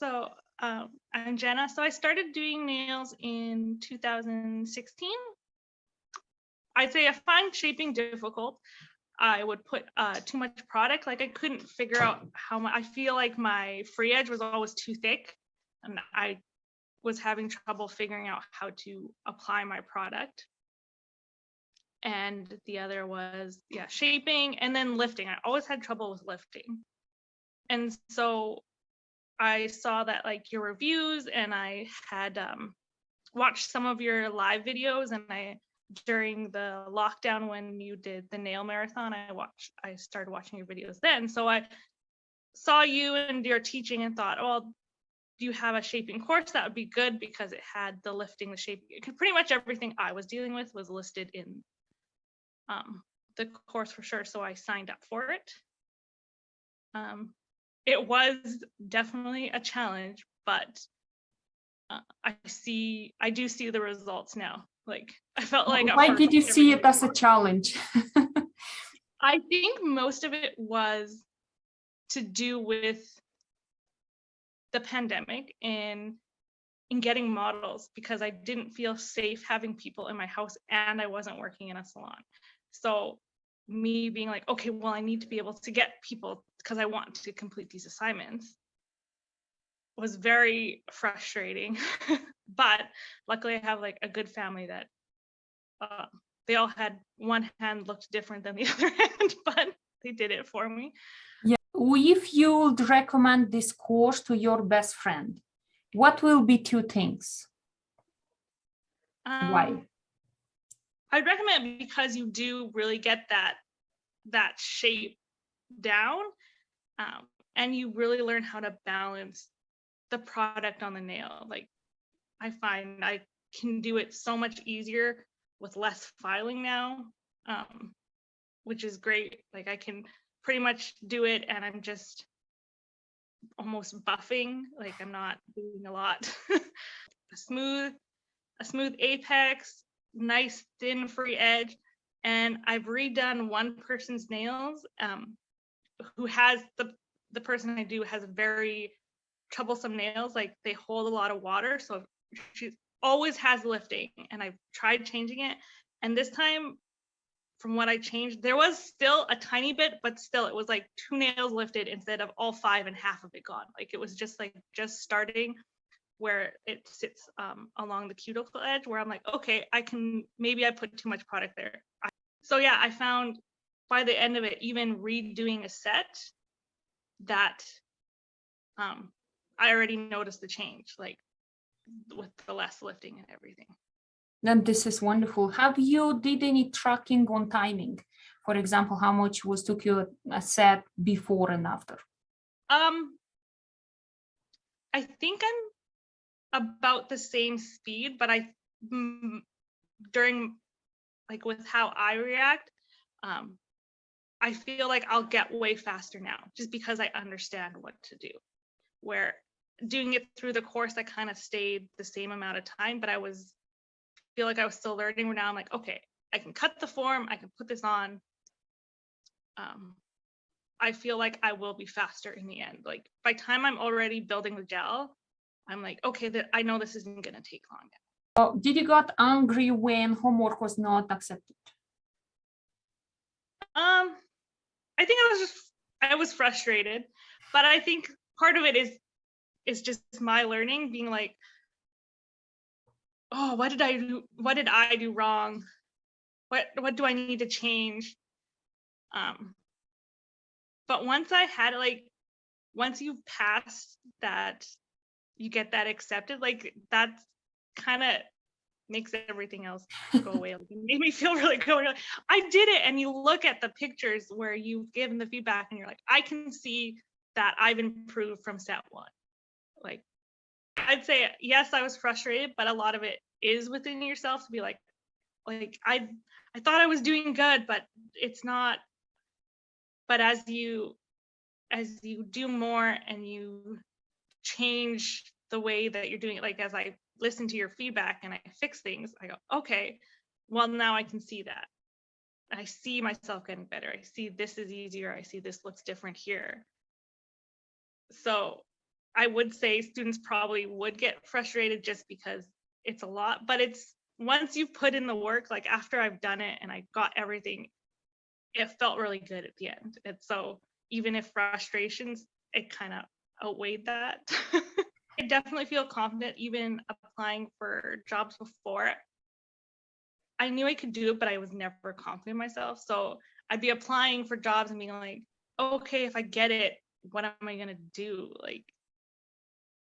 So I'm Jenna. So I started doing nails in 2016. I'd say I find shaping difficult. I would put too much product. Like I couldn't figure out how much. I feel like my free edge was always too thick, and I was having trouble figuring out how to apply my product. And the other was shaping and then lifting. I always had trouble with lifting, and so I saw that like your reviews, and I had watched some of your live videos, and during the lockdown when you did the nail marathon, I started watching your videos then. So I saw you and your teaching and thought, oh, do you have a shaping course? That would be good because it had the lifting, the shaping. Pretty much everything I was dealing with was listed in the course for sure. So I signed up for it. It was definitely a challenge, but I do see the results now. Like I felt like at Why first, did you see it as a challenge? I think most of it was to do with the pandemic and in getting models, because I didn't feel safe having people in my house and I wasn't working in a salon. So me being like, okay, well, I need to be able to get people because I want to complete these assignments was very frustrating. But luckily I have like a good family that they all had one hand looked different than the other hand, but they did it for me. Yeah. If you would recommend this course to your best friend, what will be two things? Why? I'd recommend it because you do really get that shape down, and you really learn how to balance the product on the nail. Like I find I can do it so much easier with less filing now, which is great. Like I can pretty much do it and I'm just almost buffing. Like I'm not doing a lot. a smooth apex, nice thin free edge. And I've redone one person's nails who has the person I do has very troublesome nails. Like they hold a lot of water. So she always has lifting, and I've tried changing it. And this time, from what I changed, there was still a tiny bit, but still it was like 2 nails lifted instead of all 5 and half of it gone. Like it was just starting where it sits along the cuticle edge, where I'm like, okay, maybe I put too much product there. So yeah, I found by the end of it, even redoing a set, that I already noticed the change, like with the less lifting and everything. And this is wonderful. Have you did any tracking on timing? For example, how much took you a set before and after? I think I'm about the same speed, but during like with how I react, I feel like I'll get way faster now just because I understand what to do. Where doing it through the course, I kind of stayed the same amount of time, but feel like I was still learning. Where now I'm like, okay, I can cut the form, I can put this on. I feel like I will be faster in the end. Like by the time I'm already building the gel, I'm like, okay, I know this isn't gonna take long. Oh, did you got angry when homework was not accepted? I think I was frustrated, but I think part of it is just my learning, being like, oh, what did I do wrong? What do I need to change? But once I had once you've passed that, you get that accepted, like that kind of makes everything else go away. Like, it made me feel really good. Like, I did it. And you look at the pictures where you've given the feedback and you're like, I can see that I've improved from step 1. Like, I'd say, yes, I was frustrated, but a lot of it is within yourself to be like I thought I was doing good, but it's not. But as you do more and you change the way that you're doing it, like as I listen to your feedback and I fix things, I go, okay, well, now I can see that. I see myself getting better. I see this is easier. I see this looks different here. So I would say students probably would get frustrated just because it's a lot, but it's once you've put in the work, like after I've done it and I got everything, it felt really good at the end. And so even if frustrations, it kind of outweighed that. I definitely feel confident even applying for jobs before. I knew I could do it, but I was never confident in myself. So I'd be applying for jobs and being like, okay, if I get it, what am I gonna do? Like,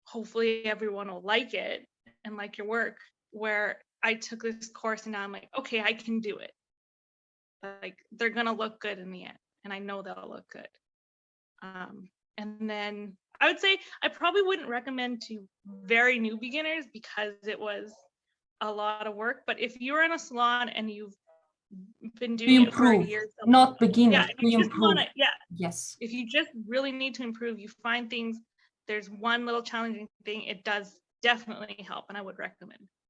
hopefully everyone will like it and like your work. Where I took this course and now I'm like, okay, I can do it. Like, they're gonna look good in the end, and I know they'll look good. And then I would say I probably wouldn't recommend to very new beginners because it was a lot of work. But if you're in a salon and you've been To doing it for a improve, year, so not yeah, beginner, if to you just want improve. to, yeah, Yes. if you just really need to improve, you find things, there's one little challenging thing, it does definitely help, and I would recommend.